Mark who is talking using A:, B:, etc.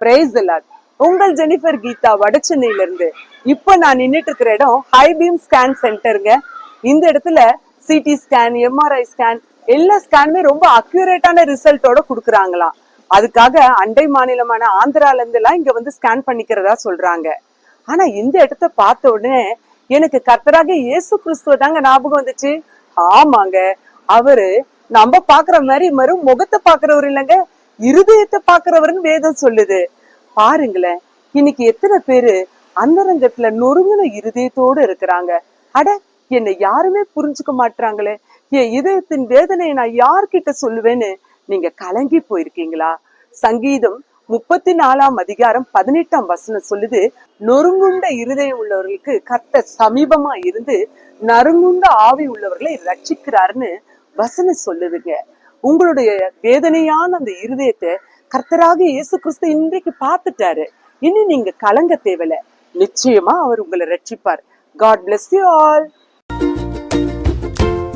A: Praise the Lord. உங்கள் Jennifer Geetha வடசென்னையில இருந்து. இப்ப நான் நின்னுட்டு இருக்கிற இடம் ஹைபீம் ஸ்கேன் சென்டருங்க. இந்த இடத்துல சிடி ஸ்கேன், எம்ஆர்ஐ ஸ்கேன், எல்லா ஸ்கேனுமே ரொம்ப அக்யூரேட்டான ரிசல்ட்டோட கொடுக்குறாங்களாம். அதுக்காக அண்டை மாநிலமான ஆந்திரால இருந்து எல்லாம் இங்க வந்து ஸ்கேன் பண்ணிக்கிறதா சொல்றாங்க. ஆனா இந்த இடத்த பார்த்த உடனே எனக்கு கர்த்தராக இயேசு கிறிஸ்துவ தாங்க ஞாபகம் வந்துச்சு. ஆமாங்க, அவரு நம்ம பாக்குற மாதிரி மறும் முகத்தை பாக்குறவர் இல்லைங்க, இருதயத்தை பாக்குறவர்னு வேதம் சொல்லுது. பாருங்களேன், இன்னைக்கு எத்தனை பேரு அந்தரங்கத்துல நொறுங்கின இருதயத்தோடு இருக்கிறாங்க. அட, என்னை யாருமே புரிஞ்சுக்க மாட்டாங்களே, என் இதயத்தின் வேதனையை நான் யார்கிட்ட சொல்லுவேன்னு நீங்க கலங்கி போயிருக்கீங்களா? சங்கீதம் 34:18 சொல்லுது, நொறுங்குண்ட இருதயம் உள்ளவர்களுக்கு கர்த்தர் சமீபமா இருந்து நறுங்குண்ட ஆவி உள்ளவர்களை ரட்சிக்கிறாருன்னு வசனம் சொல்லுதுங்க. உங்களுடைய வேதனையான அந்த இருதயத்தை கர்த்தராக இயேசு கிறிஸ்து இன்றைக்கு பார்த்துட்டாரு. இனி நீங்க கலங்க தேவையில்ல, நிச்சயமா அவர் உங்களை ரட்சிப்பார். God bless you all.